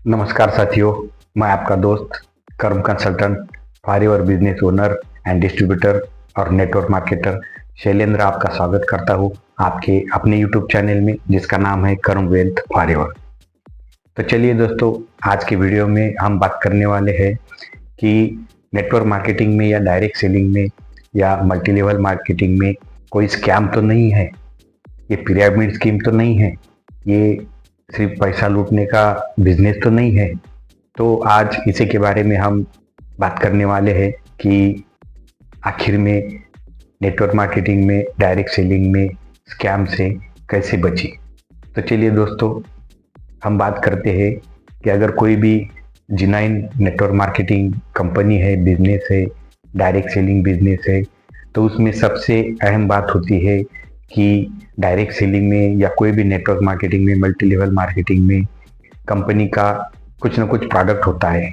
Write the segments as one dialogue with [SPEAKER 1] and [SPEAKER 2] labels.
[SPEAKER 1] नमस्कार साथियों, मैं आपका दोस्त कर्म consultant, forever business owner and distributor और नेटवर्क मार्केटर शैलेंद्र आपका स्वागत करता हूँ आपके अपने यूट्यूब चैनल में जिसका नाम है कर्म वेल्थ फॉरएवर। तो चलिए दोस्तों, आज के वीडियो में हम बात करने वाले हैं कि नेटवर्क मार्केटिंग में या डायरेक्ट सेलिंग में या मल्टी लेवल मार्केटिंग में कोई स्कैम तो नहीं है, ये पिरामिड स्कीम तो नहीं है, ये सिर्फ पैसा लूटने का बिजनेस तो नहीं है। तो आज इसी के बारे में हम बात करने वाले हैं कि आखिर में नेटवर्क मार्केटिंग में, डायरेक्ट सेलिंग में स्कैम से कैसे बचे। तो चलिए दोस्तों, हम बात करते हैं कि अगर कोई भी जेन्युइन नेटवर्क मार्केटिंग कंपनी है, बिजनेस है, डायरेक्ट सेलिंग बिजनेस है, तो उसमें सबसे अहम बात होती है कि डायरेक्ट सेलिंग में या कोई भी नेटवर्क मार्केटिंग में, मल्टी लेवल मार्केटिंग में कंपनी का कुछ ना कुछ प्रोडक्ट होता है।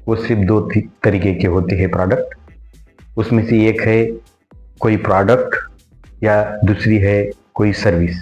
[SPEAKER 1] वो सिर्फ दो तरीके के होते हैं प्रोडक्ट। उसमें से एक है कोई प्रोडक्ट या दूसरी है कोई सर्विस।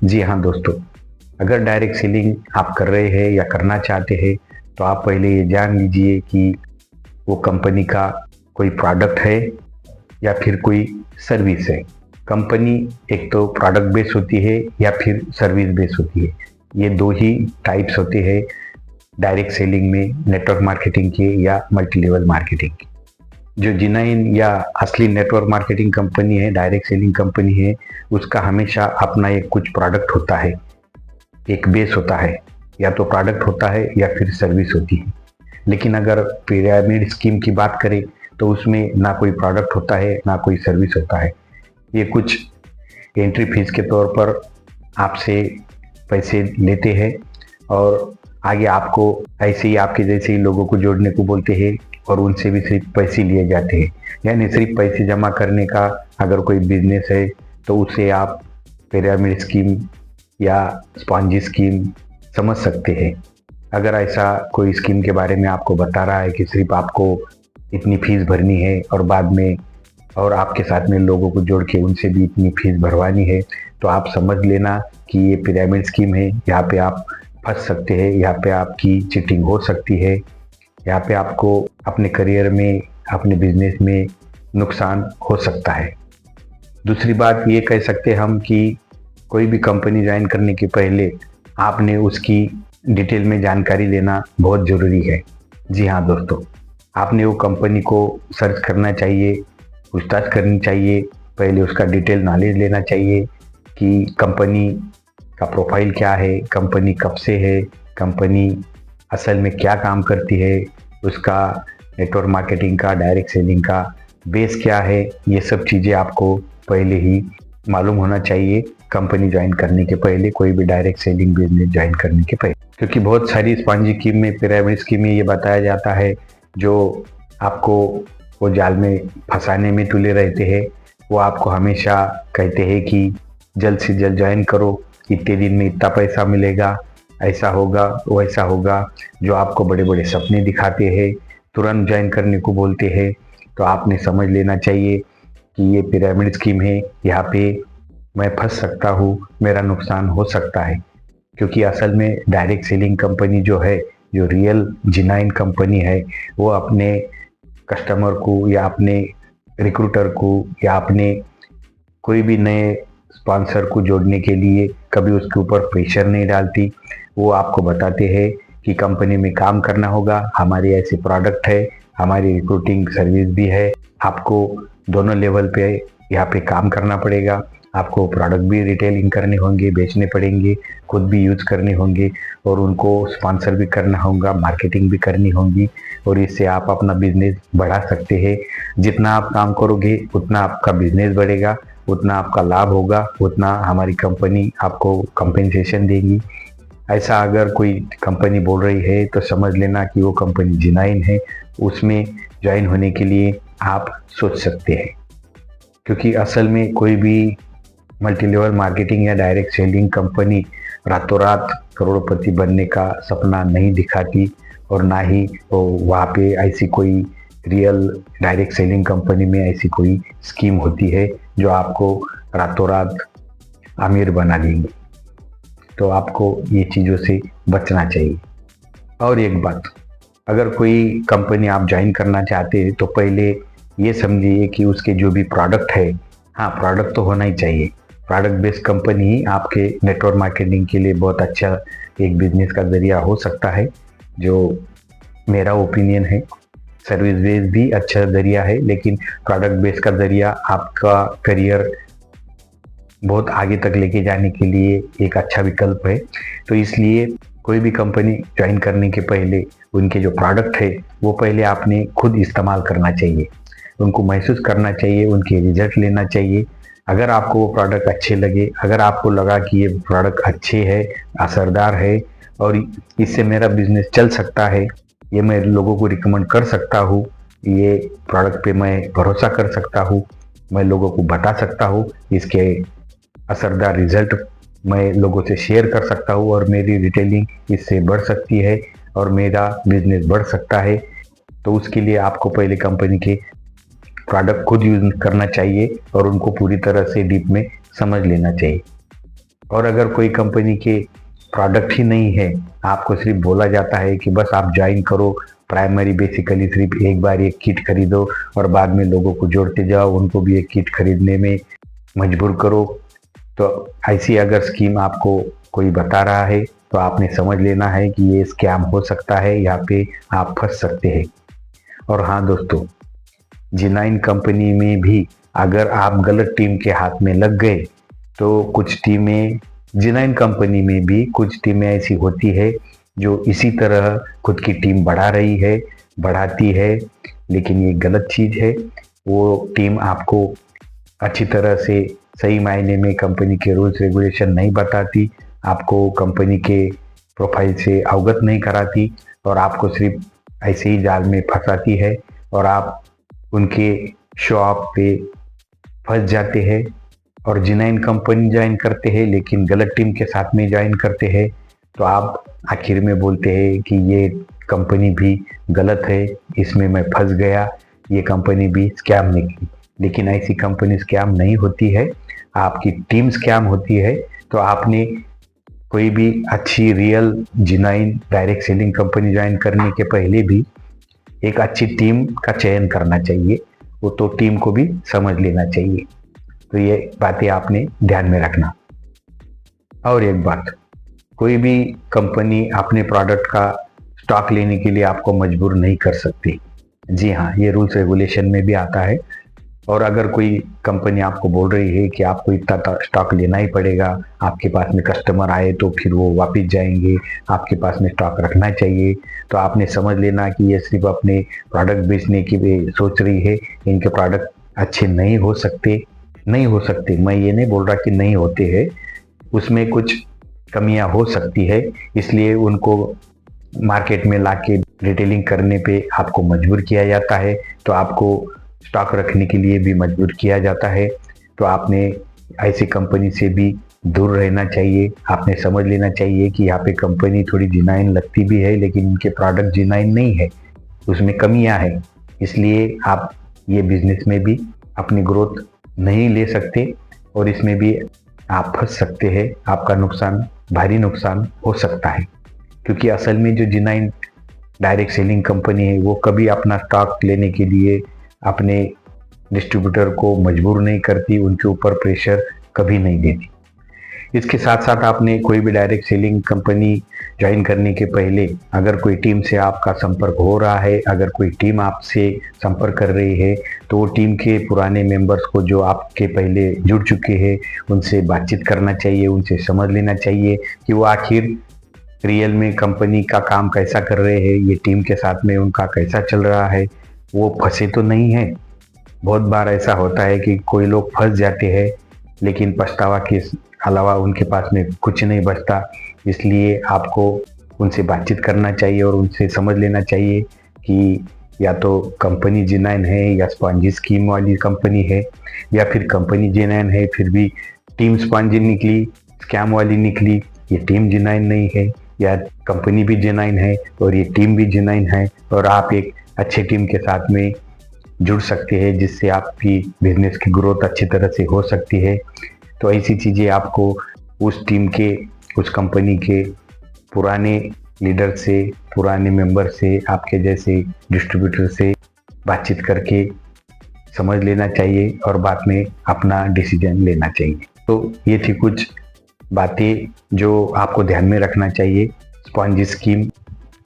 [SPEAKER 1] जी हाँ दोस्तों, अगर डायरेक्ट सेलिंग आप कर रहे हैं या करना चाहते हैं तो आप पहले ये जान लीजिए कि वो कंपनी का कोई प्रोडक्ट है या फिर कोई सर्विस है। कंपनी एक तो प्रोडक्ट बेस होती है या फिर सर्विस बेस होती है। ये दो ही टाइप्स होते हैं डायरेक्ट सेलिंग में, नेटवर्क मार्केटिंग के या मल्टी लेवल मार्केटिंग के। जो जेन्युइन या असली नेटवर्क मार्केटिंग कंपनी है, डायरेक्ट सेलिंग कंपनी है, उसका हमेशा अपना एक कुछ प्रोडक्ट होता है, एक बेस होता है, या तो प्रोडक्ट होता है या फिर सर्विस होती है। लेकिन अगर पिरामिड स्कीम की बात करें तो उसमें ना कोई प्रोडक्ट होता है ना कोई सर्विस होता है। ये कुछ एंट्री फीस के तौर पर आपसे पैसे लेते हैं और आगे आपको ऐसे ही आपके जैसे ही लोगों को जोड़ने को बोलते हैं और उनसे भी सिर्फ पैसे लिए जाते हैं। यानी सिर्फ पैसे जमा करने का अगर कोई बिजनेस है तो उसे आप पिरामिड स्कीम या स्पॉन्जी स्कीम समझ सकते हैं। अगर ऐसा कोई स्कीम के बारे में आपको बता रहा है कि सिर्फ आपको इतनी फीस भरनी है और बाद में और आपके साथ में लोगों को जोड़ के उनसे भी इतनी फीस भरवानी है, तो आप समझ लेना कि ये पिरामिड स्कीम है। यहाँ पे आप फंस सकते हैं, यहाँ पे आपकी चीटिंग हो सकती है, यहाँ पे आपको अपने करियर में, अपने बिजनेस में नुकसान हो सकता है। दूसरी बात ये कह सकते हैं हम कि कोई भी कंपनी ज्वाइन करने के पहले आपने उसकी डिटेल में जानकारी लेना बहुत ज़रूरी है। जी हाँ दोस्तों, आपने वो कंपनी को सर्च करना चाहिए, पूछताछ करनी चाहिए, पहले उसका डिटेल नॉलेज लेना चाहिए कि कंपनी का प्रोफाइल क्या है, कंपनी कब से है, कंपनी असल में क्या काम करती है, उसका नेटवर्क मार्केटिंग का, डायरेक्ट सेलिंग का बेस क्या है। ये सब चीज़ें आपको पहले ही मालूम होना चाहिए कंपनी ज्वाइन करने के पहले, कोई भी डायरेक्ट सेलिंग बिजनेस ज्वाइन करने के पहले। क्योंकि बहुत सारी स्पॉन्जी स्कीम में, पिरामिड स्कीम में ये बताया जाता है जो आपको वो जाल में फंसाने में तुले रहते हैं। वो आपको हमेशा कहते हैं कि जल्द से जल्द ज्वाइन करो, इतने दिन में इतना पैसा मिलेगा, ऐसा होगा वैसा होगा, जो आपको बड़े बड़े सपने दिखाते हैं, तुरंत ज्वाइन करने को बोलते हैं। तो आपने समझ लेना चाहिए कि ये पिरामिड स्कीम है, यहाँ पे मैं फंस सकता हूँ, मेरा नुकसान हो सकता है। क्योंकि असल में डायरेक्ट सेलिंग कंपनी जो है, जो रियल जेन्युइन कंपनी है, वो अपने कस्टमर को या अपने रिक्रूटर को या अपने कोई भी नए स्पॉन्सर को जोड़ने के लिए कभी उसके ऊपर प्रेशर नहीं डालती। वो आपको बताते हैं कि कंपनी में काम करना होगा, हमारी ऐसे प्रोडक्ट है, हमारी रिक्रूटिंग सर्विस भी है, आपको दोनों लेवल पे यहाँ पे काम करना पड़ेगा, आपको प्रोडक्ट भी रिटेलिंग करने होंगे, बेचने पड़ेंगे, खुद भी यूज करने होंगे और उनको स्पॉन्सर भी करना होगा, मार्केटिंग भी करनी होगी और इससे आप अपना बिजनेस बढ़ा सकते हैं। जितना आप काम करोगे उतना आपका बिजनेस बढ़ेगा, उतना आपका लाभ होगा, उतना हमारी कंपनी आपको कंपेंसेशन देगी। ऐसा अगर कोई कंपनी बोल रही है तो समझ लेना कि वो कंपनी जेन्युइन है, उसमें ज्वाइन होने के लिए आप सोच सकते हैं। क्योंकि असल में कोई भी मल्टी लेवल मार्केटिंग या डायरेक्ट सेलिंग कंपनी रातों रात करोड़पति बनने का सपना नहीं दिखाती और ना ही वहाँ पे ऐसी कोई रियल डायरेक्ट सेलिंग कंपनी में ऐसी कोई स्कीम होती है जो आपको रातों रात अमीर बना देंगे। तो आपको ये चीज़ों से बचना चाहिए। और एक बात, अगर कोई कंपनी आप ज्वाइन करना चाहते हैं तो पहले ये समझिए कि उसके जो भी प्रोडक्ट है, हाँ प्रोडक्ट तो होना ही चाहिए। प्रोडक्ट बेस्ड कंपनी ही आपके नेटवर्क मार्केटिंग के लिए बहुत अच्छा एक बिजनेस का जरिया हो सकता है, जो मेरा ओपिनियन है। सर्विस बेस्ड भी अच्छा जरिया है, लेकिन प्रोडक्ट बेस्ड का जरिया आपका करियर बहुत आगे तक लेके जाने के लिए एक अच्छा विकल्प है। तो इसलिए कोई भी कंपनी ज्वाइन करने के पहले उनके जो प्रोडक्ट है वो पहले आपने खुद इस्तेमाल करना चाहिए, उनको महसूस करना चाहिए, उनके रिजल्ट लेना चाहिए। अगर आपको वो प्रोडक्ट अच्छे लगे, अगर आपको लगा कि ये प्रोडक्ट अच्छे है, असरदार है और इससे मेरा बिजनेस चल सकता है, ये मैं लोगों को रिकमेंड कर सकता हूँ, ये प्रोडक्ट पे मैं भरोसा कर सकता हूँ, मैं लोगों को बता सकता हूँ, इसके असरदार रिजल्ट मैं लोगों से शेयर कर सकता हूँ और मेरी रिटेलिंग इससे बढ़ सकती है और मेरा बिजनेस बढ़ सकता है, तो उसके लिए आपको पहले कंपनी के प्रोडक्ट खुद यूज करना चाहिए और उनको पूरी तरह से डीप में समझ लेना चाहिए। और अगर कोई कंपनी के प्रोडक्ट ही नहीं है, आपको सिर्फ बोला जाता है कि बस आप ज्वाइन करो, प्राइमरी बेसिकली सिर्फ एक बार एक किट खरीदो और बाद में लोगों को जोड़ते जाओ, उनको भी एक किट खरीदने में मजबूर करो, तो ऐसी अगर स्कीम आपको कोई बता रहा है तो आपने समझ लेना है कि ये स्कैम हो सकता है, यहाँ पे आप फंस सकते हैं। और हाँ दोस्तों, G9 कंपनी में भी अगर आप गलत टीम के हाथ में लग गए तो कुछ टीमें, G9 कंपनी में भी कुछ टीमें ऐसी होती है जो इसी तरह खुद की टीम बढ़ा रही है, बढ़ाती है, लेकिन ये गलत चीज़ है। वो टीम आपको अच्छी तरह से सही मायने में कंपनी के रूल्स रेगुलेशन नहीं बताती, आपको कंपनी के प्रोफाइल से अवगत नहीं कराती और आपको सिर्फ ऐसे ही जाल में फंसाती है और आप उनके शॉप पे फंस जाते हैं और G9 कंपनी ज्वाइन करते हैं लेकिन गलत टीम के साथ में ज्वाइन करते हैं, तो आप आखिर में बोलते हैं कि ये कंपनी भी गलत है, इसमें मैं फंस गया, ये कंपनी भी स्कैम निकली। लेकिन ऐसी कंपनी स्कैम नहीं होती है, आपकी टीम स्कैम होती है। तो आपने कोई भी अच्छी real G9 direct selling company join करने के पहले भी एक अच्छी टीम का चयन करना चाहिए, वो तो टीम को भी समझ लेना चाहिए। तो ये बातें आपने ध्यान में रखना। और एक बात, कोई भी कंपनी अपने प्रोडक्ट का स्टॉक लेने के लिए आपको मजबूर नहीं कर सकती। जी हाँ, ये रूल्स रेगुलेशन में भी आता है। और अगर कोई कंपनी आपको बोल रही है कि आपको इतना स्टॉक लेना ही पड़ेगा, आपके पास में कस्टमर आए तो फिर वो वापस जाएंगे, आपके पास में स्टॉक रखना चाहिए, तो आपने समझ लेना कि ये सिर्फ अपने प्रोडक्ट बेचने की सोच रही है, इनके प्रोडक्ट अच्छे नहीं हो सकते। नहीं हो सकते, मैं ये नहीं बोल रहा कि नहीं होते हैं, उसमें कुछ कमियां हो सकती है, इसलिए उनको मार्केट में लाके रिटेलिंग करने पे आपको मजबूर किया जाता है, तो आपको स्टॉक रखने के लिए भी मजबूर किया जाता है। तो आपने ऐसी कंपनी से भी दूर रहना चाहिए। आपने समझ लेना चाहिए कि यहाँ पे कंपनी थोड़ी G9 लगती भी है लेकिन इनके प्रोडक्ट G9 नहीं है, उसमें कमियां हैं, इसलिए आप ये बिजनेस में भी अपनी ग्रोथ नहीं ले सकते और इसमें भी आप फंस सकते हैं, आपका नुकसान, भारी नुकसान हो सकता है। क्योंकि असल में जो G9 डायरेक्ट सेलिंग कंपनी है वो कभी अपना स्टॉक लेने के लिए अपने डिस्ट्रीब्यूटर को मजबूर नहीं करती, उनके ऊपर प्रेशर कभी नहीं देती। इसके साथ साथ आपने कोई भी डायरेक्ट सेलिंग कंपनी ज्वाइन करने के पहले अगर कोई टीम से आपका संपर्क हो रहा है, अगर कोई टीम आपसे संपर्क कर रही है, तो वो टीम के पुराने मेंबर्स को जो आपके पहले जुड़ चुके हैं उनसे बातचीत करना चाहिए, उनसे समझ लेना चाहिए कि वो आखिर रियल में कंपनी का काम कैसा कर रहे हैं, ये टीम के साथ में उनका कैसा चल रहा है, वो फंसे तो नहीं है। बहुत बार ऐसा होता है कि कोई लोग फंस जाते हैं लेकिन पछतावा के अलावा उनके पास में कुछ नहीं बचता, इसलिए आपको उनसे बातचीत करना चाहिए और उनसे समझ लेना चाहिए कि या तो कंपनी G9 है या स्पॉन्जी स्कीम वाली कंपनी है, या फिर कंपनी G9 है फिर भी टीम स्पॉन्जी निकली, स्कैम वाली निकली, ये टीम G9 नहीं है, या कंपनी भी G9 है और ये टीम भी G9 है और आप एक अच्छे टीम के साथ में जुड़ सकते हैं जिससे आपकी बिजनेस की ग्रोथ अच्छी तरह से हो सकती है। तो ऐसी चीज़ें आपको उस टीम के, उस कंपनी के पुराने लीडर से, पुराने मेंबर से, आपके जैसे डिस्ट्रीब्यूटर से बातचीत करके समझ लेना चाहिए और बाद में अपना डिसीजन लेना चाहिए। तो ये थी कुछ बातें जो आपको ध्यान में रखना चाहिए स्पॉन्जी स्कीम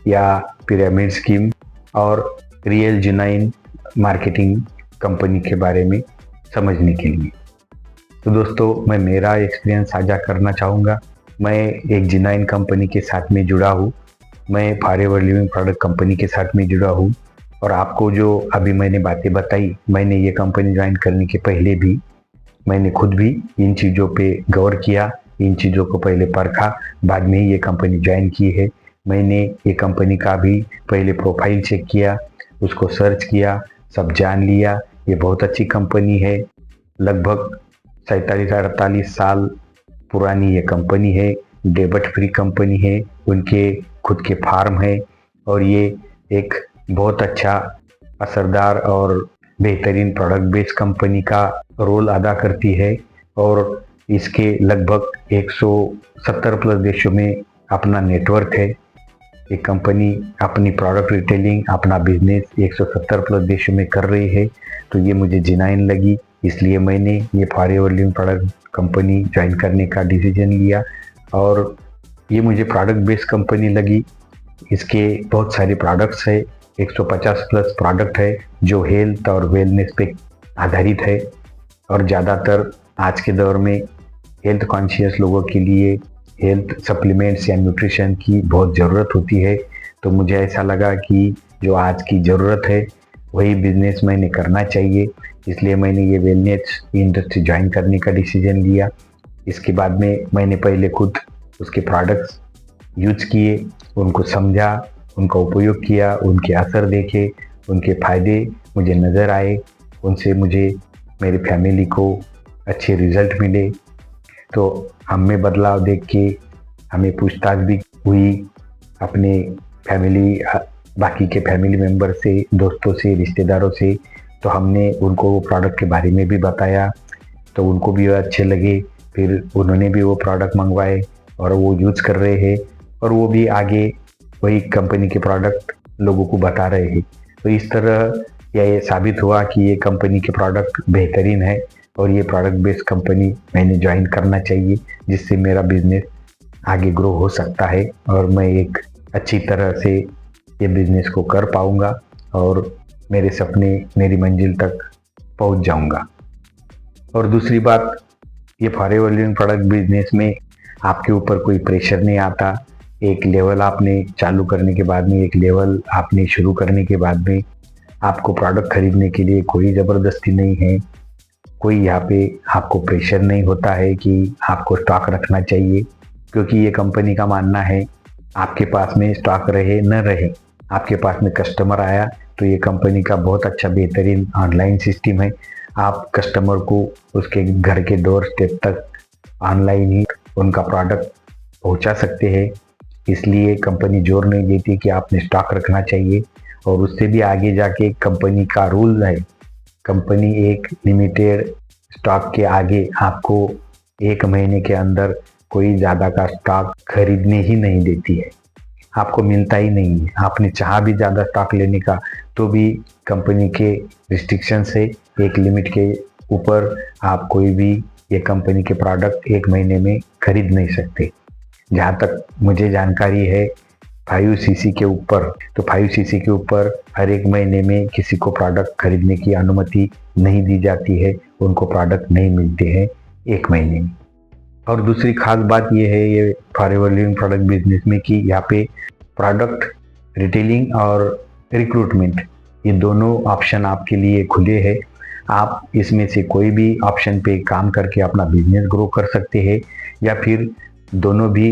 [SPEAKER 1] या पिरामिड स्कीम और रियल जेन्युइन मार्केटिंग कंपनी के बारे में समझने के लिए। तो दोस्तों, मैं मेरा एक्सपीरियंस साझा करना चाहूँगा। मैं एक जेन्युइन कंपनी के साथ में जुड़ा हूँ। मैं फॉरएवर लिविंग प्रोडक्ट कंपनी के साथ में जुड़ा हूँ और आपको जो अभी मैंने बातें बताई, मैंने ये कंपनी ज्वाइन करने के पहले भी मैंने खुद भी इन चीज़ों पे गौर किया, इन चीज़ों को पहले परखा, बाद में ही ये कंपनी ज्वाइन की है। मैंने ये कंपनी का भी पहले प्रोफाइल चेक किया, उसको सर्च किया, सब जान लिया। ये बहुत अच्छी कंपनी है। लगभग 47-48 साल पुरानी ये कंपनी है। डेब्ट फ्री कंपनी है, उनके खुद के फार्म है और ये एक बहुत अच्छा असरदार और बेहतरीन प्रोडक्ट बेस्ड कंपनी का रोल अदा करती है और इसके लगभग 170 प्लस देशों में अपना नेटवर्क है। ये कंपनी अपनी प्रोडक्ट रिटेलिंग, अपना बिजनेस 170 प्लस देशों में कर रही है। तो ये मुझे जेन्युइन लगी, इसलिए मैंने ये forever living product company join करने का डिसीजन लिया और ये मुझे प्रोडक्ट बेस्ड कंपनी लगी। इसके बहुत सारे प्रोडक्ट्स है, 150 प्लस प्रोडक्ट है जो हेल्थ और वेलनेस पे आधारित है और ज़्यादातर आज के दौर में हेल्थ कॉन्शियस लोगों के लिए हेल्थ सप्लीमेंट्स या न्यूट्रिशन की बहुत ज़रूरत होती है। तो मुझे ऐसा लगा कि जो आज की ज़रूरत है वही बिजनेस मैंने करना चाहिए, इसलिए मैंने ये वेलनेस इंडस्ट्री ज्वाइन करने का डिसीजन लिया। इसके बाद में मैंने पहले खुद उसके प्रोडक्ट्स यूज किए, उनको समझा, उनका उपयोग किया, उनके असर देखे, उनके फ़ायदे मुझे नज़र आए, उनसे मुझे मेरी फैमिली को अच्छे रिज़ल्ट मिले। तो हम में बदलाव देख के हमें पूछताछ भी हुई अपने फैमिली, बाकी के फैमिली मेम्बर से, दोस्तों से, रिश्तेदारों से। तो हमने उनको वो प्रोडक्ट के बारे में भी बताया, तो उनको भी अच्छे लगे। फिर उन्होंने भी वो प्रोडक्ट मंगवाए और वो यूज़ कर रहे हैं और वो भी आगे वही कंपनी के प्रोडक्ट लोगों को बता रहे हैं। तो इस तरह ये साबित हुआ कि ये कंपनी के प्रोडक्ट बेहतरीन है और ये प्रोडक्ट बेस्ड कंपनी मैंने ज्वाइन करना चाहिए, जिससे मेरा बिजनेस आगे ग्रो हो सकता है और मैं एक अच्छी तरह से ये बिजनेस को कर पाऊँगा और मेरे सपने, मेरी मंजिल तक पहुँच जाऊँगा। और दूसरी बात, ये फॉरएवर लिविंग प्रोडक्ट बिजनेस में आपके ऊपर कोई प्रेशर नहीं आता। एक लेवल आपने चालू करने के बाद में, एक लेवल आपने शुरू करने के बाद में आपको प्रोडक्ट खरीदने के लिए कोई ज़बरदस्ती नहीं है, कोई यहाँ पे आपको प्रेशर नहीं होता है कि आपको स्टॉक रखना चाहिए, क्योंकि ये कंपनी का मानना है आपके पास में स्टॉक रहे न रहे, आपके पास में कस्टमर आया तो ये कंपनी का बहुत अच्छा बेहतरीन ऑनलाइन सिस्टम है। आप कस्टमर को उसके घर के डोर स्टेप तक ऑनलाइन ही उनका प्रोडक्ट पहुंचा सकते हैं। इसलिए कंपनी जोर नहीं देती कि आपने स्टॉक रखना चाहिए। और उससे भी आगे जाके कंपनी का रूल है, कंपनी एक लिमिटेड स्टॉक के आगे आपको 1 महीने के अंदर कोई ज़्यादा का स्टॉक खरीदने ही नहीं देती है, आपको मिलता ही नहीं है। आपने चाहा भी ज़्यादा स्टॉक लेने का तो भी कंपनी के रिस्ट्रिक्शन से एक लिमिट के ऊपर आप कोई भी ये कंपनी के प्रोडक्ट 1 महीने में खरीद नहीं सकते। जहाँ तक मुझे जानकारी है 5 सीसी के ऊपर, तो 5 सीसी के ऊपर हर 1 महीने में किसी को प्रोडक्ट खरीदने की अनुमति नहीं दी जाती है, उनको प्रोडक्ट नहीं मिलते हैं 1 महीने में। और दूसरी खास बात ये है ये फॉरएवर लिविंग प्रोडक्ट बिजनेस में कि यहाँ पे प्रोडक्ट रिटेलिंग और रिक्रूटमेंट, ये दोनों ऑप्शन आपके लिए खुले हैं। आप इसमें से कोई भी ऑप्शन पे काम करके अपना बिजनेस ग्रो कर सकते हैं या फिर दोनों भी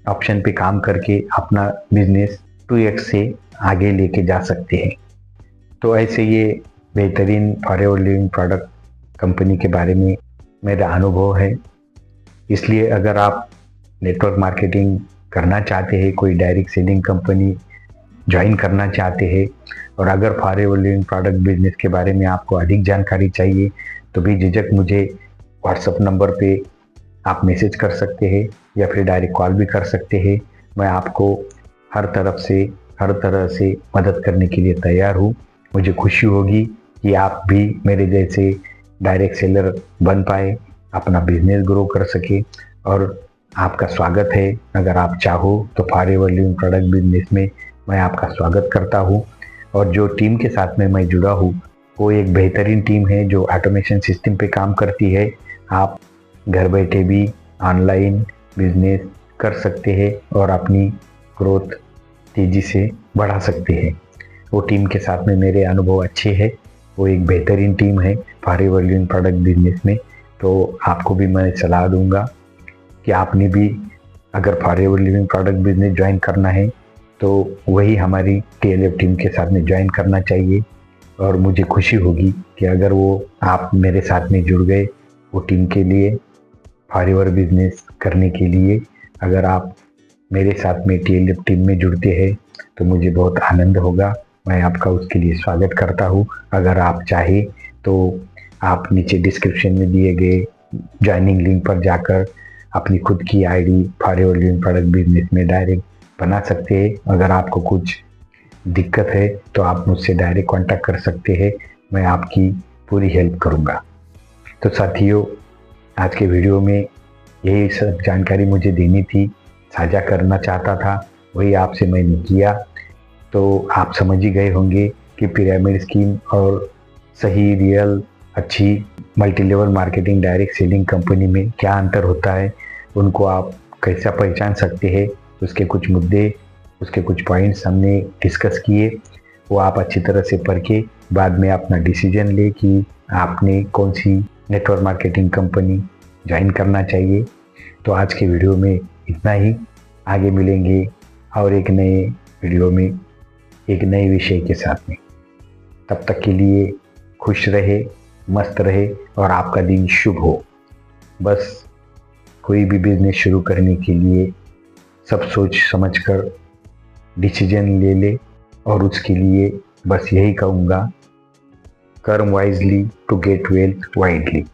[SPEAKER 1] ऑप्शन पे काम करके अपना बिजनेस 2x से आगे लेके जा सकते हैं। तो ऐसे ये बेहतरीन फॉरएवर लिविंग प्रोडक्ट कंपनी के बारे में मेरा अनुभव है। इसलिए अगर आप नेटवर्क मार्केटिंग करना चाहते हैं, कोई डायरेक्ट सेलिंग कंपनी ज्वाइन करना चाहते हैं और अगर फॉरएवर लिविंग प्रोडक्ट बिजनेस के बारे में आपको अधिक जानकारी चाहिए तो भी झिझक मुझे व्हाट्सएप नंबर पे आप मैसेज कर सकते हैं या फिर डायरेक्ट कॉल भी कर सकते हैं। मैं आपको हर तरह से मदद करने के लिए तैयार हूँ। मुझे खुशी होगी कि आप भी मेरे जैसे डायरेक्ट सेलर बन पाए, अपना बिजनेस ग्रो कर सके। और आपका स्वागत है, अगर आप चाहो तो फॉरएवर लिविंग प्रोडक्ट बिजनेस में मैं आपका स्वागत करता हूँ। और जो टीम के साथ में मैं जुड़ा हूँ वो एक बेहतरीन टीम है जो ऑटोमेशन सिस्टम पे काम करती है। आप घर बैठे भी ऑनलाइन बिजनेस कर सकते हैं और अपनी ग्रोथ तेज़ी से बढ़ा सकते हैं। वो टीम के साथ में मेरे अनुभव अच्छे हैं। वो एक बेहतरीन टीम है फॉरएवर लिविंग प्रोडक्ट बिजनेस में। तो आपको भी मैं सलाह दूंगा कि आपने भी अगर forever living product business join करना है तो वही हमारी TLF टीम के साथ में ज्वाइन करना चाहिए। और मुझे खुशी होगी कि अगर वो आप मेरे साथ में जुड़ गए वो टीम के लिए, फॉरएवर बिजनेस करने के लिए अगर आप मेरे साथ में TLF टीम में जुड़ते हैं तो मुझे बहुत आनंद होगा। मैं आपका उसके लिए स्वागत करता हूँ। अगर आप चाहे तो आप नीचे डिस्क्रिप्शन में दिए गए ज्वाइनिंग लिंक पर जाकर अपनी खुद की ID forever living product business में डायरेक्ट बना सकते हैं। अगर आपको कुछ दिक्कत है तो आप मुझसे डायरेक्ट कांटेक्ट कर सकते हैं, मैं आपकी पूरी हेल्प करूंगा। तो साथियों, आज के वीडियो में यही सब जानकारी मुझे देनी थी, साझा करना चाहता था, वही आपसे मैंने किया। तो आप समझ ही गए होंगे कि पिरामिड स्कीम और सही रियल अच्छी multi level marketing direct selling company में क्या अंतर होता है, उनको आप कैसा पहचान सकते हैं, उसके कुछ मुद्दे, उसके कुछ पॉइंट्स हमने डिस्कस किए। वो आप अच्छी तरह से पढ़ के बाद में अपना डिसीजन ले कि आपने कौन सी नेटवर्क मार्केटिंग कंपनी ज्वाइन करना चाहिए। तो आज के वीडियो में इतना ही। आगे मिलेंगे और एक नए वीडियो में एक नए विषय के साथ में। तब तक के लिए खुश रहे, मस्त रहे और आपका दिन शुभ हो। बस कोई भी बिजनेस शुरू करने के लिए सब सोच समझ कर डिसीजन ले ले। और उसके लिए बस यही कहूँगा, कर्म wisely to get wealth widely.